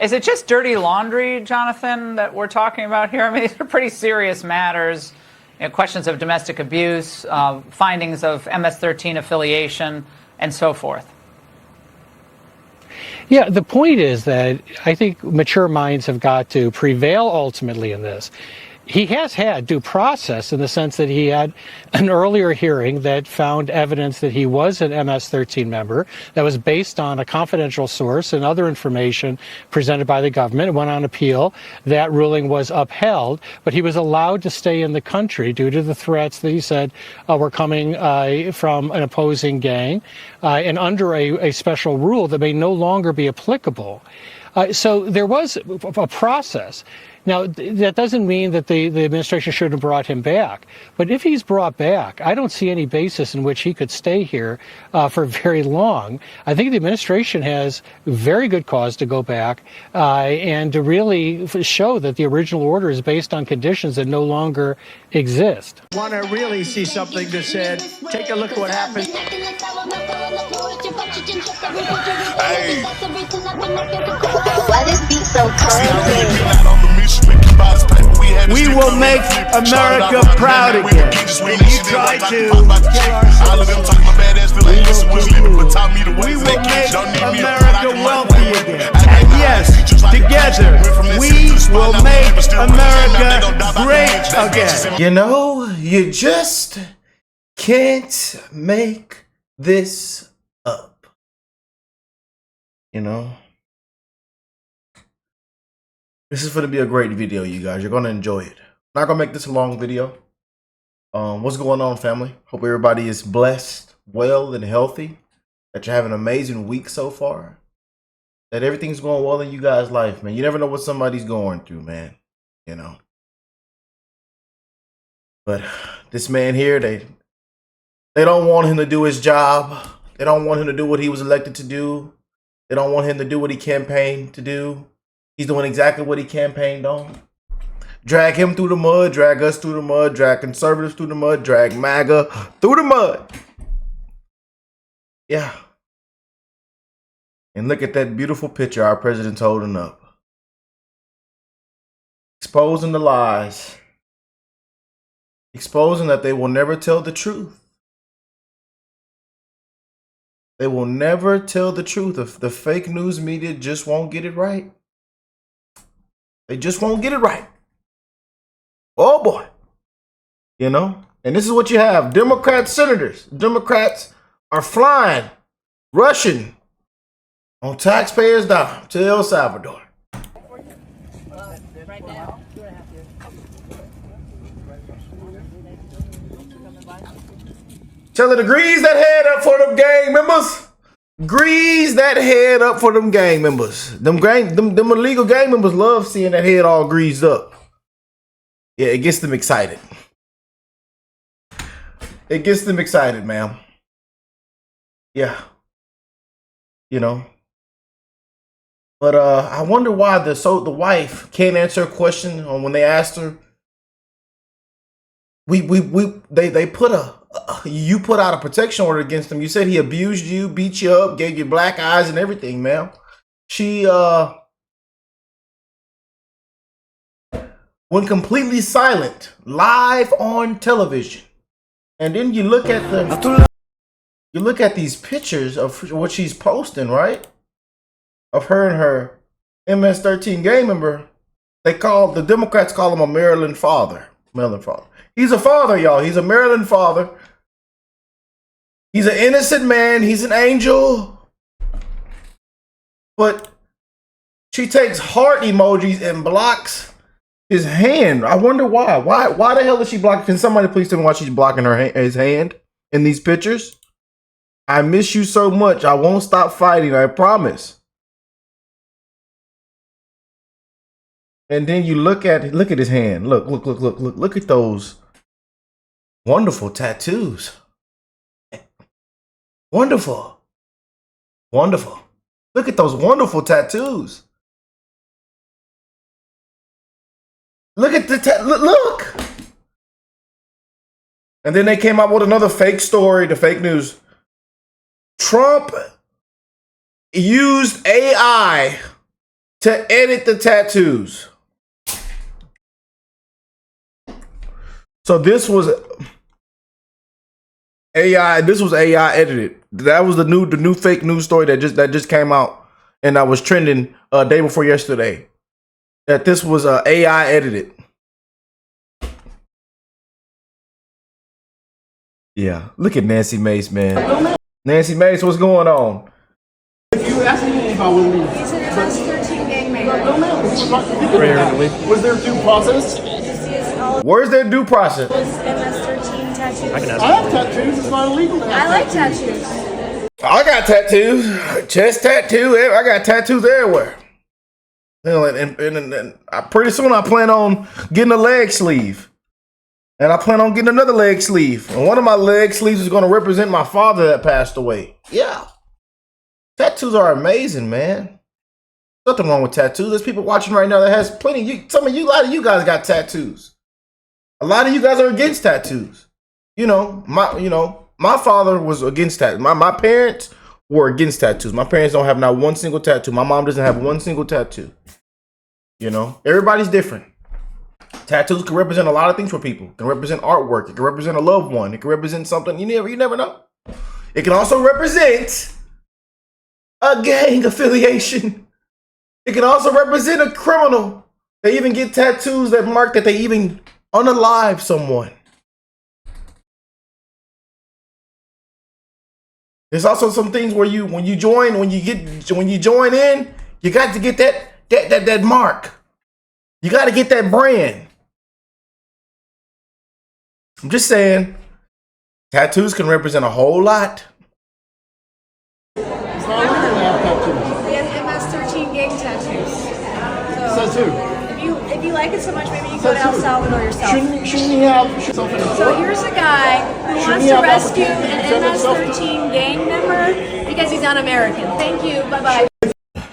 Is it just dirty laundry, Jonathan, that we're talking about here? I mean, these are pretty serious matters. Questions of domestic abuse, findings of MS-13 affiliation, and so forth. Yeah, the point is that I think mature minds have got to prevail ultimately in this. He has had due process in the sense that he had an earlier hearing that found evidence that he was an MS-13 member that was based on a confidential source and other information presented by the government. It went on appeal. That ruling was upheld, but he was allowed to stay in the country due to the threats that he said were coming from an opposing gang and under a special rule that may no longer be applicable. So there was a process. Now, that doesn't mean that the administration should have brought him back. But if he's brought back, I don't see any basis in which he could stay here for very long. I think the administration has very good cause to go back and to really show that the original order is based on conditions that no longer exist. Want to really see something that said, take a look at what happened. Hey. Why this beat so crazy? We will make America proud again. And you try to kill our we will make America wealthy again. And yes, together, we will make America great again. You know, you just can't make this up. You know? This is going to be a great video, you guys. You're going to enjoy it. Not going to make this a long video. What's going on, family? Hope everybody is blessed, well, and healthy. That you're having an amazing week so far. That everything's going well in you guys' life, man. You never know what somebody's going through, man. You know. But this man here, they don't want him to do his job. They don't want him to do what he was elected to do. They don't want him to do what he campaigned to do. He's doing exactly what he campaigned on. Drag him through the mud, drag us through the mud, drag conservatives through the mud, drag MAGA through the mud. Yeah. And look at that beautiful picture our president's holding up. Exposing the lies. Exposing that they will never tell the truth. They will never tell the truth. If the fake news media just won't get it right. They just won't get it right. Oh boy. You know? And this is what you have. Democrat senators. Democrats are flying, rushing on taxpayers' dime to El Salvador. Right now. Tell her to grease that head up for them gang members. Grease that head up for them gang members. Them illegal gang members love seeing that head all greased up. Yeah, it gets them excited. It gets them excited, ma'am. Yeah. You know. But I wonder why the wife can't answer a question when they asked her. They put you put out a protection order against him. You said he abused you, beat you up, gave you black eyes and everything, ma'am. She went completely silent, live on television. And then you look at these pictures of what she's posting, right? Of her and her MS-13 gang member. The Democrats call him a Maryland father. Maryland father. He's a father, y'all. He's a Maryland father. He's an innocent man. He's an angel. But she takes heart emojis and blocks his hand. I wonder why. Why the hell is she blocking? Can somebody please tell me why she's blocking his hand in these pictures? I miss you so much. I won't stop fighting. I promise. And then you look at his hand. Look at those wonderful tattoos. Wonderful. Look at those wonderful tattoos. Look at the look. And then they came up with another fake story, the fake news. Trump used AI to edit the tattoos. So this was AI. This was AI edited. That was the new fake news story that just came out, and that was trending day before yesterday. That this was AI edited. Yeah, look at Nancy Mace, man. Nancy Mace, what's going on? You asked me about when we. He's an MS-13 gang member. Was there due process? Where's their due process? MS-13 tattoos. I have tattoos. It's not illegal. I like tattoos. I got tattoos, chest tattoo. I got tattoos everywhere. You know, and pretty soon I plan on getting a leg sleeve. And I plan on getting another leg sleeve. And one of my leg sleeves is going to represent my father that passed away. Yeah. Tattoos are amazing, man. Nothing wrong with tattoos. There's people watching right now that has plenty. A lot of you guys got tattoos. A lot of you guys are against tattoos. My father was against tattoos. My parents were against tattoos. My parents don't have not one single tattoo. My mom doesn't have one single tattoo. Everybody's different. Tattoos can represent a lot of things for people. It can represent artwork. It can represent a loved one. It can represent something you never know. It can also represent a gang affiliation. It can also represent a criminal. They even get tattoos that mark that they even unalive someone. There's also some things where when you join in, you got to get that mark. You got to get that brand. I'm just saying, tattoos can represent a whole lot. It's not illegal to have tattoos. We have MS-13 gang tattoos. Says who? If you like it so much, maybe you go to El Salvador yourself. Shouldn't he have something? So here's a guy who wants to rescue an MS-13 gang member because he's un-American. Thank you. Bye-bye.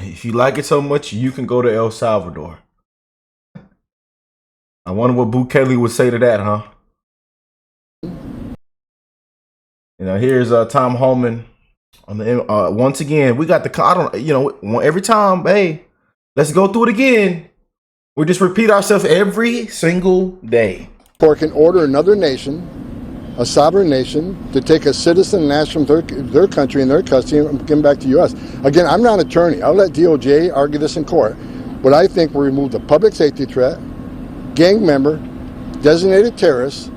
If you like it so much, you can go to El Salvador. I wonder what Bukele would say to that, huh? Here's Tom Holand on the once again. We got every time. Hey, let's go through it again. We just repeat ourselves every single day. Or can order another nation, a sovereign nation, to take a citizen national from their country in their custody and give them back to the U.S. Again, I'm not an attorney. I'll let DOJ argue this in court. But I think we remove the public safety threat, gang member, designated terrorists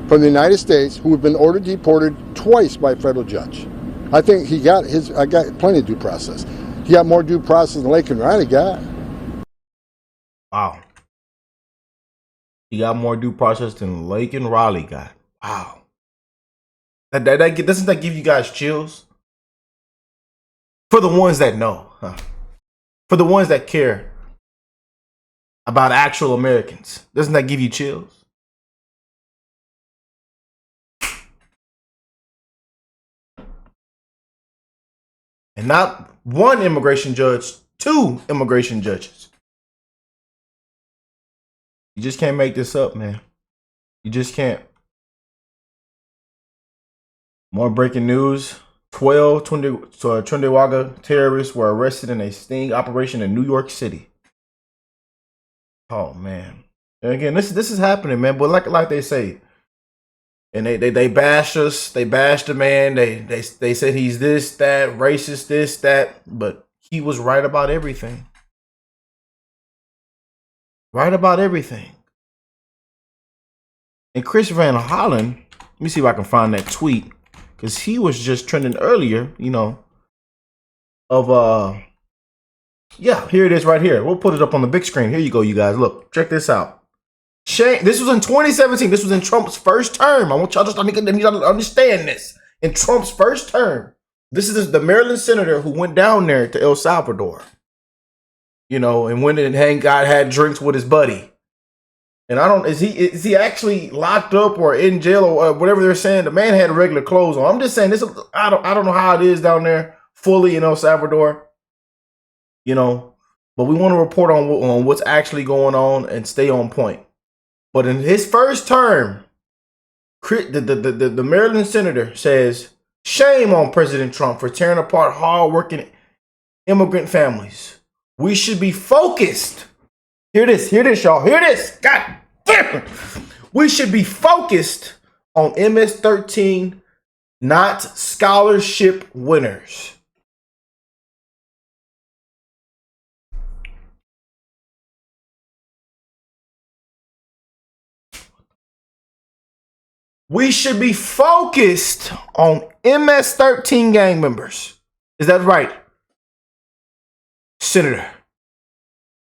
from the United States who have been ordered deported twice by a federal judge. I think I got plenty of due process. He got more due process than Lake and Riley got. Wow. He got more due process than Lake and Raleigh got. Wow. Doesn't that give you guys chills? For the ones that know, huh? For the ones that care about actual Americans, doesn't that give you chills? And not one immigration judge, two immigration judges. You just can't make this up, man. You just can't. More breaking news. 12 Trinidad terrorists were arrested in a sting operation in New York City. Oh, man. And again, this is happening, man. But like they say, and they bash us. They bash the man. They said he's this, that, racist, this, that. But he was right about everything. Right about everything. And Chris Van Hollen, let me see if I can find that tweet, because he was just trending earlier, yeah, here it is right here. We'll put it up on the big screen. Here you go, you guys. Look, check this out. This was in 2017. This was in Trump's first term. I want y'all to understand this. In Trump's first term, this is the Maryland senator who went down there to El Salvador, and went and had drinks with his buddy. And is he actually locked up or in jail or whatever they're saying? The man had regular clothes on. I'm just saying this. I don't know how it is down there fully in El Salvador, but we want to report on what's actually going on and stay on point. But in his first term, the Maryland senator says, "Shame on President Trump for tearing apart hard-working immigrant families We should be focused. Hear this, y'all. Hear this. God damn it. We should be focused on MS-13, not scholarship winners. We should be focused on MS-13 gang members. Is that right? Senator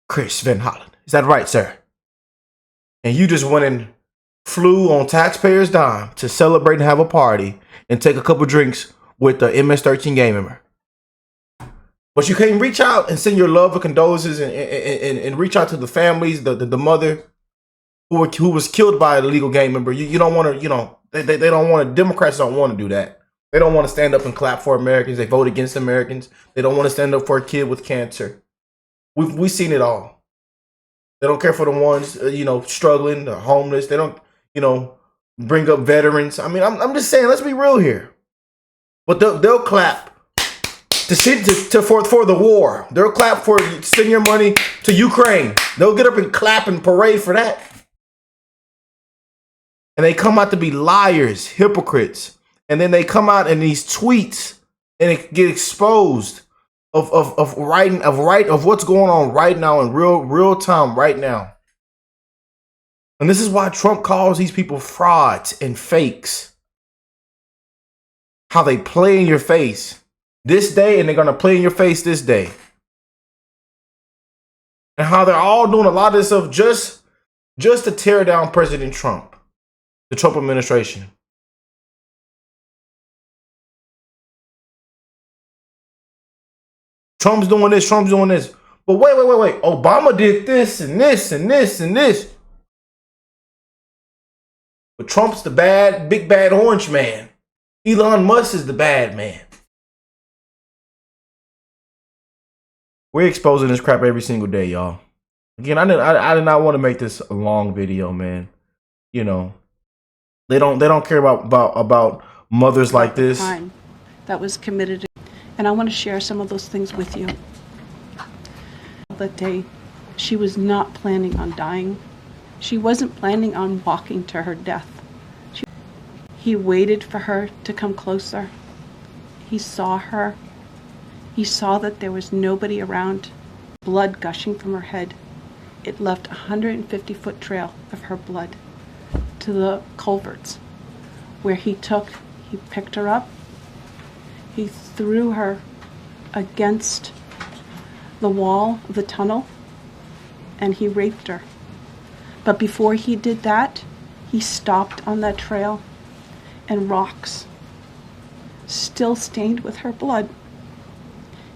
Chris Van Holland. Is that right, sir? And you just went and flew on taxpayers' dime to celebrate and have a party and take a couple drinks with the MS-13 gang member. But you can't reach out and send your love and condolences and reach out to the families, the mother who was killed by an illegal gang member. You don't want to, they don't want to, Democrats don't want to do that. They don't want to stand up and clap for Americans. They vote against Americans. They don't want to stand up for a kid with cancer. We've seen it all. They don't care for the ones, struggling, the homeless. They don't, bring up veterans. I mean, I'm just saying, let's be real here. But they'll clap for the war. They'll clap for send your money to Ukraine. They'll get up and clap and parade for that. And they come out to be liars, hypocrites. And then they come out in these tweets and it get exposed of what's going on right now in real time right now. And this is why Trump calls these people frauds and fakes. How they play in your face this day and they're gonna play in your face this day. And how they're all doing a lot of this stuff just to tear down President Trump, the Trump administration. Trump's doing this, Trump's doing this. But wait. Obama did this and this and this and this. But Trump's the big bad orange man. Elon Musk is the bad man. We're exposing this crap every single day, y'all. Again, I did not want to make this a long video, man. They don't care about mothers like this. Crime that was committed. And I want to share some of those things with you. That day, she was not planning on dying. She wasn't planning on walking to her death. He waited for her to come closer. He saw her. He saw that there was nobody around. Blood gushing from her head. It left a 150-foot trail of her blood to the culverts, where he picked her up. He threw her against the wall of the tunnel and he raped her. But before he did that, he stopped on that trail and rocks, still stained with her blood,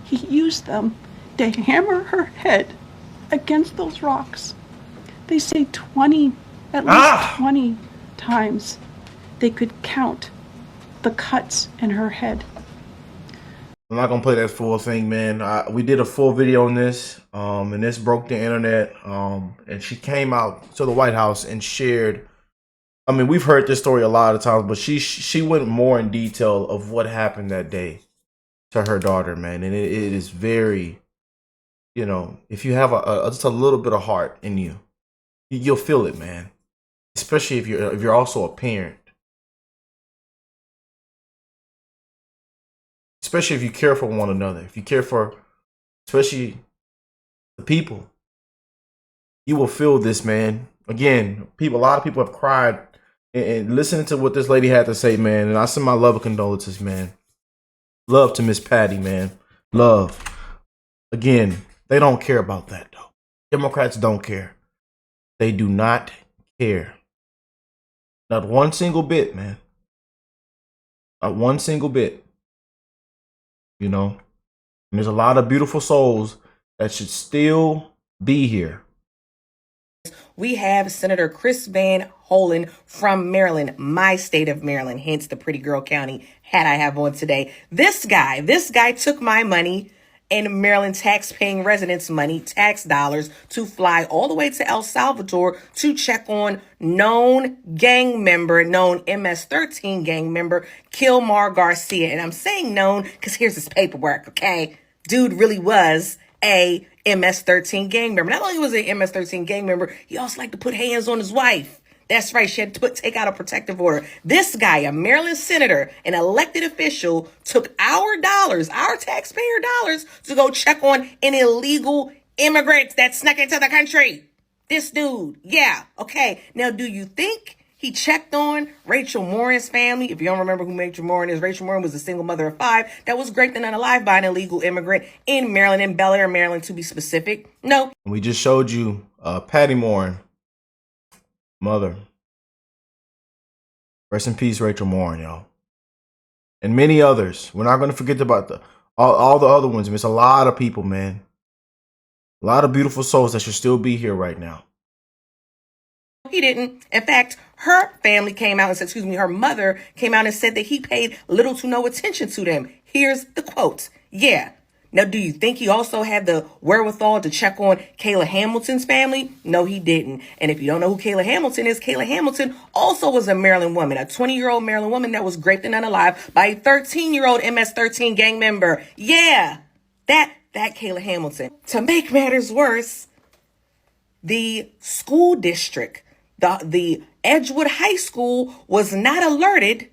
he used them to hammer her head against those rocks. They say at least 20 times they could count the cuts in her head. I'm not gonna play that full thing, man. We did a full video on this, and this broke the internet. And she came out to the White House and shared. I mean, we've heard this story a lot of times, but she went more in detail of what happened that day to her daughter, man. And it is very, if you have just a little bit of heart in you, you'll feel it, man. Especially if you're also a parent. Especially if you care for one another, if you care for, especially the people, you will feel this, man. Again, a lot of people have cried and listening to what this lady had to say, man. And I send my love and condolences, man. Love to Miss Patty, man. Love. Again, they don't care about that, though. Democrats don't care. They do not care. Not one single bit, man. Not one single bit. And there's a lot of beautiful souls that should still be here. We have Senator Chris Van Holand from Maryland, my state of Maryland, hence the pretty girl county hat I have on today. This guy took my money and Maryland tax-paying residents' money, tax dollars, to fly all the way to El Salvador to check on known MS-13 gang member, Kilmar Garcia. And I'm saying known because here's his paperwork, okay? Dude really was a MS-13 gang member. Not only was he an MS-13 gang member, he also liked to put hands on his wife. That's right. She had to take out a protective order. This guy, a Maryland senator, an elected official, took our dollars, our taxpayer dollars, to go check on an illegal immigrant that snuck into the country. This dude. Yeah. Okay. Now, do you think he checked on Rachel Morin's family? If you don't remember who Rachel Morin is, Rachel Morin was a single mother of 5 that was raped and unalived by an illegal immigrant in Maryland, in Bel Air, Maryland, to be specific. No. We just showed you Patty Morin, mother. Rest in peace, Rachel Morin, y'all. And many others. We're not going to forget about all the other ones. It's a lot of people, man. A lot of beautiful souls that should still be here right now. He didn't. In fact, her family came out and said, her mother came out and said that he paid little to no attention to them. Here's the quote. Yeah. Now, do you think he also had the wherewithal to check on Kayla Hamilton's family? No, he didn't. And if you don't know who Kayla Hamilton is, Kayla Hamilton also was a Maryland woman, a 20-year-old Maryland woman that was raped and unalived by a 13-year-old MS-13 gang member. Yeah, that Kayla Hamilton. To make matters worse, the school district, the Edgewood High School, was not alerted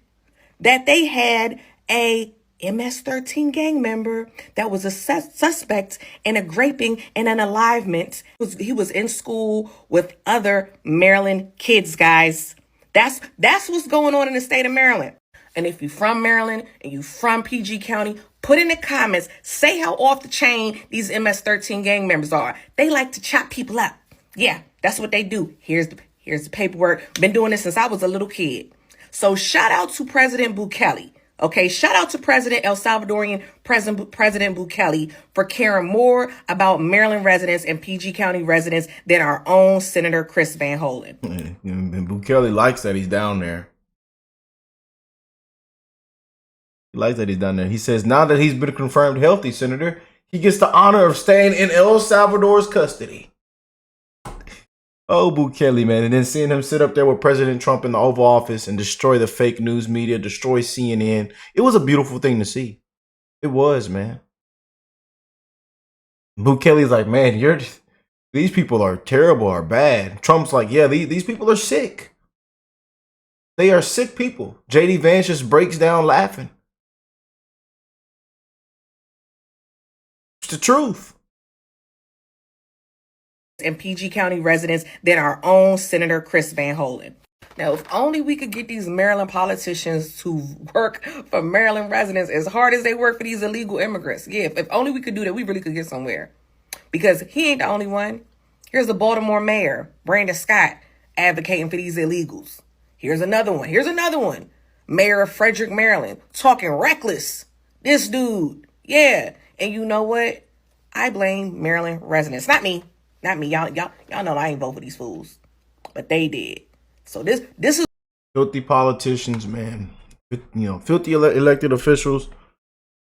that they had a MS-13 gang member that was a suspect in a graping and an alivement. He was in school with other Maryland kids, guys. That's what's going on in the state of Maryland. And if you're from Maryland and you're from PG County, put in the comments, say how off the chain these MS-13 gang members are. They like to chop people up. Yeah, that's what they do. Here's the paperwork. Been doing this since I was a little kid. So shout out to President Bukele. Okay, shout out to President El Salvadorian President Bukele for caring more about Maryland residents and PG County residents than our own Senator Chris Van Holen. And Bukele likes that he's down there. He likes that he's down there. He says now that he's been confirmed healthy, Senator, he gets the honor of staying in El Salvador's custody. Oh, Bukele, man. And then seeing him sit up there with President Trump in the Oval Office and destroy the fake news media, destroy CNN. It was a beautiful thing to see. It was, man. Bukele's like, man, these people are terrible, are bad. Trump's like, yeah, these people are sick. They are sick people. JD Vance just breaks down laughing. It's the truth. And PG County residents than our own Senator Chris Van Holen. Now, if only we could get these Maryland politicians to work for Maryland residents as hard as they work for these illegal immigrants. Yeah, if only we could do that, we really could get somewhere. Because he ain't the only one. Here's the Baltimore mayor, Brandon Scott, advocating for these illegals. Here's another one. Mayor of Frederick, Maryland, talking reckless. This dude. Yeah. And you know what? I blame Maryland residents. Not me. Y'all know I ain't vote for these fools, but they did. So this is filthy politicians, man. Filthy elected officials.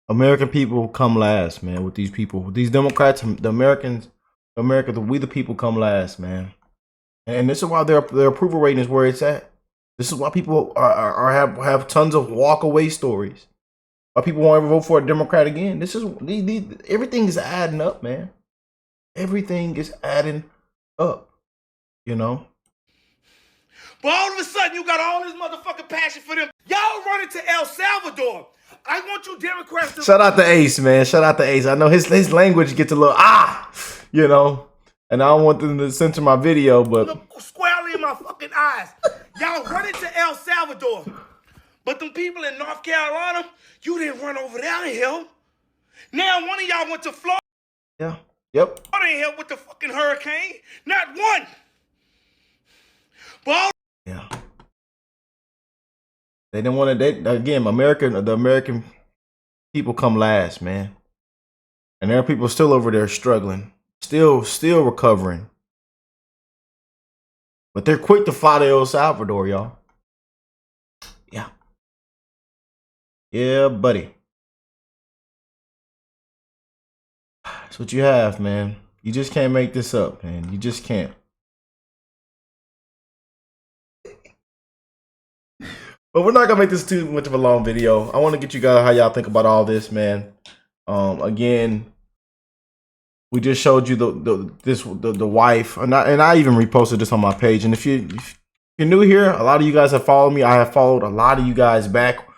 American people come last, man. With these people, with these Democrats, the Americans, we the people come last, man. And this is why their approval rating is where it's at. This is why people have tons of walk away stories. Why people won't ever vote for a Democrat again. This is everything is adding up, man. Everything is adding up, But all of a sudden, you got all this motherfucking passion for them. Y'all running to El Salvador. I want you Democrats to... Shout out to Ace, man. Shout out to Ace. I know his language gets a little, and I don't want them to censor my video, but... Look squarely in my fucking eyes. Y'all running to El Salvador. But them people in North Carolina, you didn't run over there in hell. Now one of y'all went to Florida. Yeah. Yep. I ain't help with the fucking hurricane. Not one. But yeah. They didn't want to. The American people come last, man. And there are people still over there struggling, still recovering. But they're quick to fly to El Salvador, y'all. Yeah. Yeah, buddy. That's what you have, man. You just can't make this up, man. You just can't. But we're not gonna make this too much of a long video. I want to get you guys how y'all think about all this, man. Again, we just showed you the wife, and I even reposted this on my page. And if you're new here, a lot of you guys have followed me. I have followed a lot of you guys back.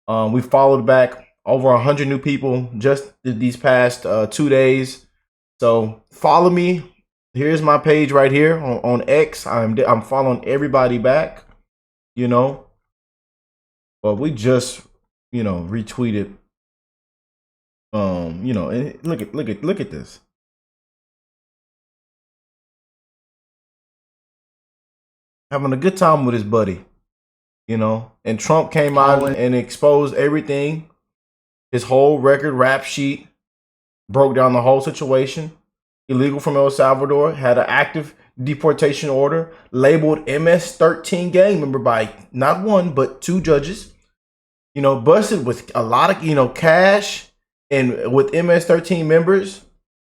We followed back over 100 new people just these past 2 days. So follow me. Here's my page right here on X. I'm following everybody back. You know, but we just retweeted. And look at this. Having a good time with his buddy, and Trump came out and exposed everything, his whole record rap sheet, broke down the whole situation. Illegal from El Salvador, had an active deportation order, labeled MS-13 gang member by not one but 2 judges, busted with a lot of cash and with MS-13 members,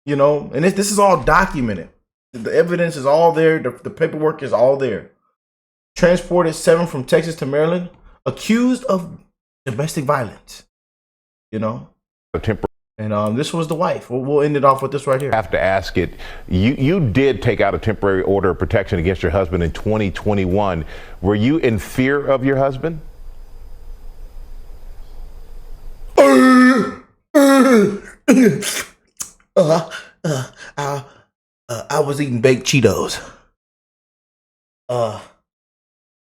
and this is all documented. The evidence is all there. The paperwork is all there. Transported 7 from Texas to Maryland, accused of domestic violence, And this was the wife. We'll end it off with this right here. I have to ask it. You did take out a temporary order of protection against your husband in 2021. Were you in fear of your husband? I was eating baked Cheetos.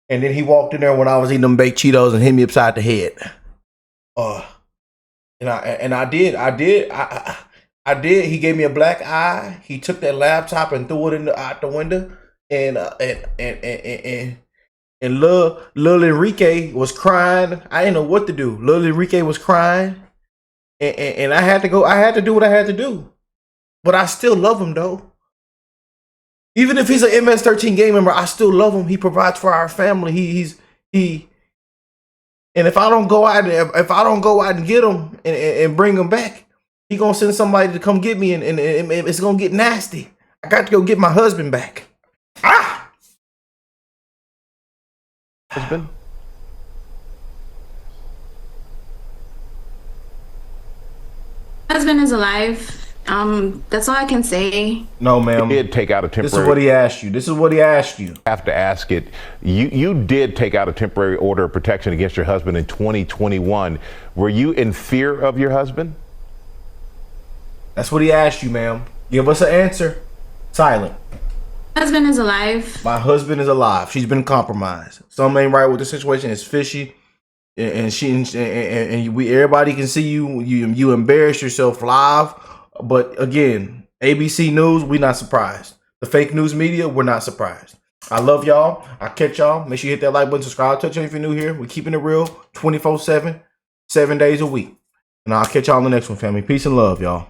And then he walked in there when I was eating them baked Cheetos and hit me upside the head. And I did. He gave me a black eye. He took that laptop and threw it out the window. And Lil Enrique was crying. I didn't know what to do. Lil Enrique was crying, and I had to go. I had to do what I had to do. But I still love him though. Even if he's an MS-13 gang member, I still love him. He provides for our family. He. And if I don't go out and get him and bring him back, he gonna send somebody to come get me, and it's gonna get nasty. I got to go get my husband back. Husband? Husband is alive. That's all I can say. No, ma'am. You did take out a temporary. This is what he asked you. I have to ask it. You did take out a temporary order of protection against your husband in 2021. Were you in fear of your husband? That's what he asked you, ma'am. Give us an answer. Silent. Husband is alive. My husband is alive. She's been compromised. Something ain't right with the situation. It's fishy. And everybody can see you embarrass yourself live. But again, ABC News, we're not surprised. The fake news media, we're not surprised. I love y'all. I'll catch y'all. Make sure you hit that like button, subscribe, touch on if you're new here. We're keeping it real 24/7, 7 days a week. And I'll catch y'all on the next one, family. Peace and love, y'all.